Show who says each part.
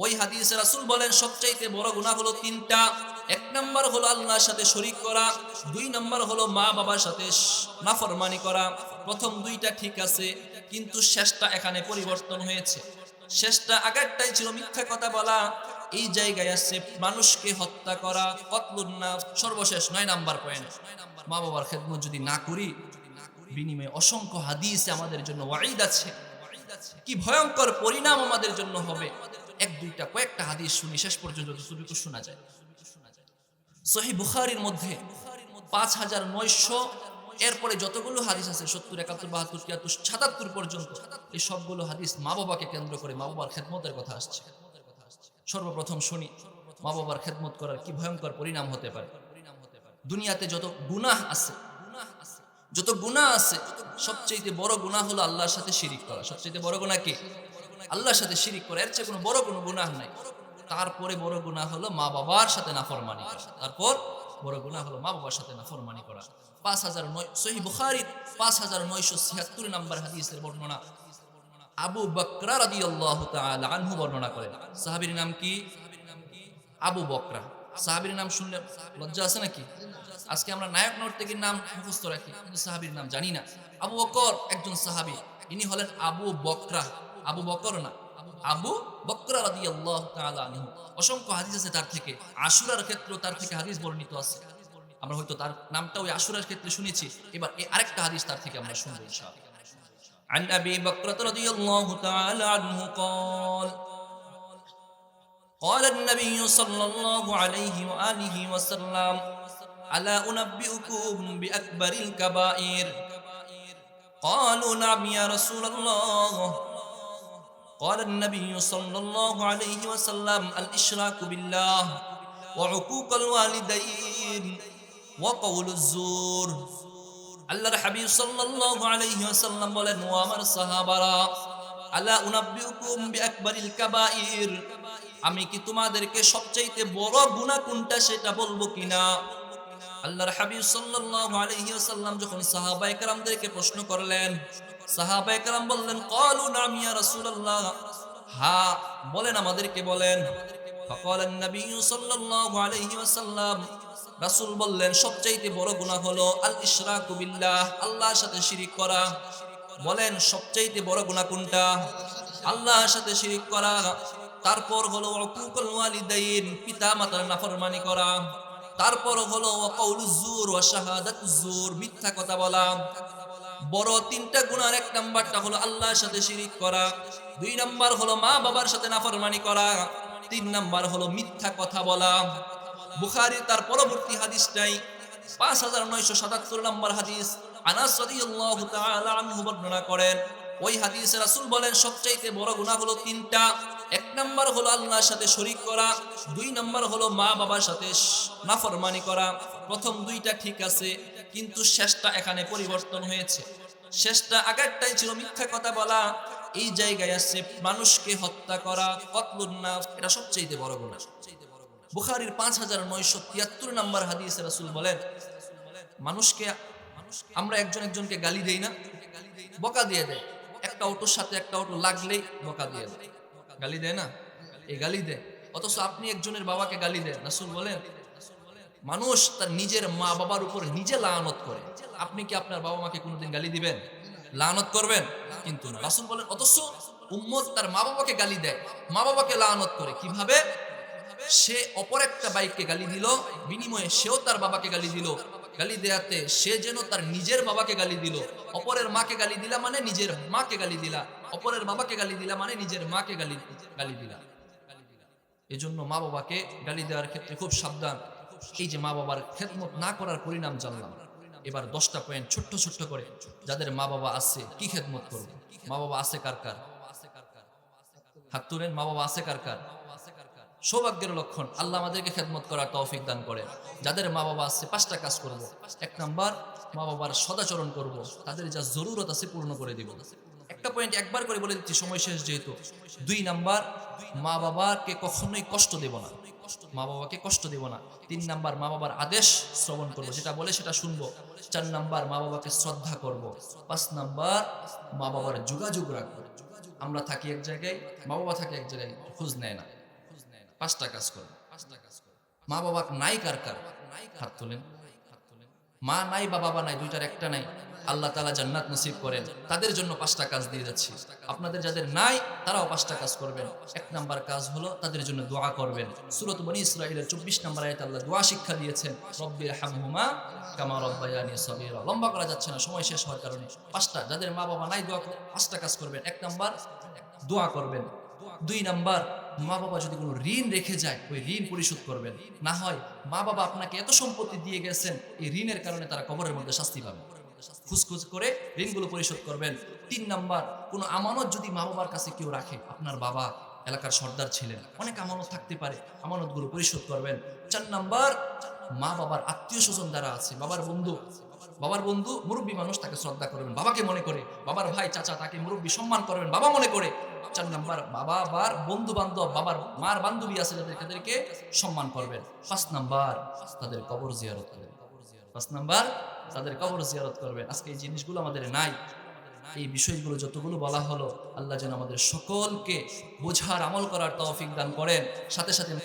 Speaker 1: ওই হাদিসে রাসূল বলেন সবচাইতে বড় গুনাহ হলো তিনটা। এক নাম্বার হলো আল্লাহর সাথে শরীক করা, দুই নাম্বার হলো মা বাবার সাথে নাফরমানি করা। প্রথম দুইটা ঠিক আছে, কিন্তু শেষটা এখানে পরিবর্তন হয়েছে। শেষটা আগেরটাই ছিল মিথ্যা কথা বলা, এই জায়গায় আসছে মানুষকে হত্যা করা, কতলুন নাফস। সর্বশেষ ৯ নাম্বার পয়েন্ট, মা বাবার খেদমত যদি না করি, বিনিময়ে অসংখ্য হাদিসে আমাদের জন্য ওয়াঈদ আছে, কি ভয়ঙ্কর পরিণাম আমাদের জন্য হবে। এক দুইটা কয়েকটা হাদিস শুনি, শেষ পর্যন্ত যতটুকু শোনা যায়। সহিহ বুখারীর মধ্যে ৫,৯০০, এরপরে যতগুলো হাদিস আছে ৭০, ৭১, ৭২, ৭৩, ৭৭ পর্যন্ত, এই সবগুলো হাদিস মা বাবাকে কেন্দ্র করে মা বাবার খেদমতের কথা আসছে। সর্বপ্রথম শুনি মা বাবার খেদমত করার কি ভয়ঙ্কর পরিণাম হতে পারে। দুনিয়াতে যত গুনাহ আছে, সবচেয়ে বড় গুনাহ হলো আল্লাহর সাথে শিরিক করা। সবচেয়ে বড় গুনাহ কি? আল্লাহর সাথে শিরিক করা। এর চেয়ে কোনো বড় কোনো গুনাহ নাই। তারপরে বড় গুনাহ হলো মা বাবার সাথে নাফরমানি করা। তারপর বড় গুনাহ হলো মা বাবার সাথে নাফরমানি করা। ৫,০০৯ সহিহ বুখারীর ৫,৯৭৬ নম্বর হাদিসের বর্ণনা আবু বকরা রাদিয়াল্লাহু তাআলা আনহু বর্ণনা করেন। সাহাবীর নাম কি? আবু বকরা। সাহাবীর নাম শুনলে লজ্জা আছে নাকি? আজকে আমরা নায়ক নর্তকীর নাম মুখস্থ রাখি, কিন্তু সাহাবীর নাম জানি না। আবু বকর একজন সাহাবী, ইনি হলেন আবু বকরা। আবু বকর না, আবু বকরা রাদিয়াল্লাহু তাআলা আনহু। অসংখ্য হাদিস আছে তার থেকে, আশুরার ক্ষেত্রেও তার থেকে হাদিস বর্ণিত আছে। আমরা হয়তো তার নামটা ওই আশুরার ক্ষেত্রে শুনেছি, এবার আরেকটা হাদিস তার থেকে আমরা শুনবো ইনশাআল্লাহ। عن أبي بكرة رضي الله تعالى عنه قال قال النبي صلى الله عليه وآله وسلم ألا أنبئكم بأكبر الكبائر قالوا نعم يا رسول الله قال النبي صلى الله عليه وسلم الإشراك بالله وعقوق الوالدين وقول الزور আল্লাহর হাবিব সাল্লাল্লাহু আলাইহি ওয়াসাল্লাম বলেন, ও আমার সাহাবারা, আলা উনাব্বিউকুম বিআকবারিল কাবাইর, আমি কি তোমাদেরকে সবচাইতে বড় গুনাহ কোনটা সেটা বলবো কিনা? আল্লাহর হাবিব সাল্লাল্লাহু আলাইহি ওয়াসাল্লাম যখন সাহাবায়ে কেরামদেরকে প্রশ্ন করলেন, সাহাবায়ে কেরাম বললেন, ক্বালু নাম ইয়া রাসূলুল্লাহ, হ্যাঁ বলেন, আমাদেরকে বলেন। ফাকালান নবী সাল্লাল্লাহু আলাইহি ওয়াসাল্লাম, রাসূল বললেন সবচাইতে বড় গুনাহ হলো আল ইশরাকু বিল্লাহ, আল্লাহর সাথে শিরিক করা। বলেন সবচাইতে বড় গুনাহ কোনটা? আল্লাহর সাথে শিরিক করা। তারপর হলো উকুকুল ওয়ালিদাইন, পিতা মাতার নাফরমানি করা। তারপর হলো ওয়াকাউলুজ জুর ওয়া শাহাদাতুজ জুর, মিথ্যা কথা বলা। বড় তিনটা গুনার এক নাম্বারটা হলো আল্লাহর সাথে শিরিক করা, দুই নাম্বার হলো মা বাবার সাথে নাফরমানি করা, তিন নাম্বার হলো মিথ্যা কথা বলা। বুখারী তার পরবর্তী হাদিসটাই ৫,৯৭৭ নম্বর হাদিস, আনাস রাদিয়াল্লাহু তাআলা আনহু বর্ণনা করেন। ওই হাদিসে রাসূল বলেন সবচাইতে বড় গুনাহ হলো তিনটা। এক নাম্বার হলো আল্লাহর সাথে শরীক করা, দুই নাম্বার হলো মা বাবার সাথে নাফরমানি করা। প্রথম দুইটা ঠিক আছে, কিন্তু শেষটা এখানে পরিবর্তন হয়েছে। শেষটা আগেরটাই ছিল মিথ্যা কথা বলা, এই জায়গায় আসছে মানুষকে হত্যা করা, কতলুন নাফস। এটা সবচাইতে বড় গুনাহ। বুখারীর ৫,৯৭৩ নম্বর হাদিসে রাসূল বলেন, মানুষকে আমরা একজনকে গালি দেই না, বকা দিয়ে দেয়। একটা অটোর সাথে একটা অটো লাগলেই বকা দিয়ে দেয়, গালি দেয় না? এই গালি দেয়। অথচ আপনি একজনের বাবাকে গালি দেন, রাসূল বলেন মানুষ তার নিজের মা বাবার উপর নিজে লানত করে। আপনি কি আপনার বাবা মাকে কোনোদিন গালি দিবেন? লানত করবেন? কিন্তু না। রাসূল বলেন অথচ উম্মত তার মা বাবাকে গালি দেয়, মা বাবাকে লানত করে। কিভাবে? সে অপর একটা বাইককে গালি দিল, বিনিময়ে সেও তার বাবাকে গালি দিল। গালি দেয়াতে সে যেন তার নিজের বাবাকে গালি দিল। অপরের মাকে গালি দিলা মানে নিজের মাকে গালি দিলা, অপরের বাবাকে গালি দিলা মানে নিজের মাকে গালি দিলা। এজন্য মা বাবাকে গালি দেওয়ার ক্ষেত্রে খুব সাবধান। এই যে মা বাবার খেদমত না করার পরিণাম জানলাম, এবার 10টা পয়েন্ট ছোট্ট ছোট্ট করে, যাদের মা বাবা আছে কি খেদমত করবে? মা বাবা আছে কার কার? হাত তুলেন। মা বাবা আছে কার কার? সৌভাগ্যের লক্ষণ, আল্লাহ আমাদেরকে খেদমত করার তৌফিক দান করে। যাদের মা বাবা আছে 5টা কাজ করব। 1 নাম্বার, মা বাবার সদাচরণ করব, তাদের যা জরুরত আছে পূর্ণ করে দিব। একটা পয়েন্ট একবার করে বলে দিচ্ছি, সময় শেষ যেহেতু। 2 নাম্বার, মা বাবাকে কখনোই কষ্ট দেব না, মা বাবাকে কষ্ট দেব না। 3 নাম্বার, মা বাবার আদেশ শ্রবণ করব, যেটা বলে সেটা শুনবো। 4 নাম্বার, মা বাবাকে শ্রদ্ধা করব। 5 নাম্বার, মা বাবার যোগাযোগ রাখবো। আমরা থাকি এক জায়গায়, মা বাবা থাকে এক জায়গায়, খোঁজ নেয় না। পাঁচটা কাজ করবেন। মা বাবা নাই কার কার? হাত তোলেন। মা নাই বা বাবা নাই, দুইটার একটা নাই, আল্লাহ তাআলা জান্নাত নসিব করেন, তাদের জন্য পাঁচটা কাজ দিয়ে যাচ্ছি। আপনাদের যাদের নাই তারাও পাঁচটা কাজ করবেন। এক নাম্বার কাজ হলো তাদের জন্য দোয়া করবেন। সূরা বনী ইসরাঈলের 24 নম্বর আয়াতে আল্লাহ দোয়া শিক্ষা দিয়েছেন, রব্বিরহামহুমা কামা রাব্বায়ানি সগীরা। লম্বা করা যাচ্ছে না সময় শেষ হওয়ার কারণে। পাঁচটা, যাদের মা বাবা নাই দোয়া পাঁচটা কাজ করবেন। এক নাম্বার দোয়া করবেন। দুই নাম্বার, মা বাবা যদি কোনো ঋণ রেখে যায় ওই ঋণ পরিশোধ করবেন। না হয় মা বাবা আপনাকে এত সম্পত্তি দিয়ে গেছেন, এই ঋণের কারণে তারা কবরের মধ্যে শাস্তি পাবে, খুঁজখুঁজ করে ঋণগুলো পরিশোধ করবেন। তিন নাম্বার, কোনো আমানত যদি মা বাবার কাছে কেউ রাখে, আপনার বাবা এলাকার সর্দার ছিলেন, অনেক আমানত থাকতে পারে, আমানতগুলো পরিশোধ করবেন। চার নাম্বার, মা বাবার আত্মীয় স্বজন যারা আছে, বাবার বন্ধু মুরব্বী মানুষ, তাকে শ্রদ্ধা করবেন বাবাকে মনে করে, বাবার ভাই চাচা তাকে মুরব্বী সম্মান করবেন বাবা মনে করে। চার নাম্বার, বাবার বন্ধু বান্ধব, বাবার মার বান্ধবী আছে তাদেরকে সম্মান করবেন। পাঁচ নাম্বার, তাদের কবর জিয়ারত করবেন। পাঁচ নাম্বার, তাদের কবর জিয়ারত করবেন। আজকে এই জিনিসগুলো আমাদের নাই। এই বিষয়গুলো যতগুলো বলা হলো, আল্লাহ যেন আমাদের সকলকে বোঝার আমল করার তৌফিক দান করেন। সাথে সাথে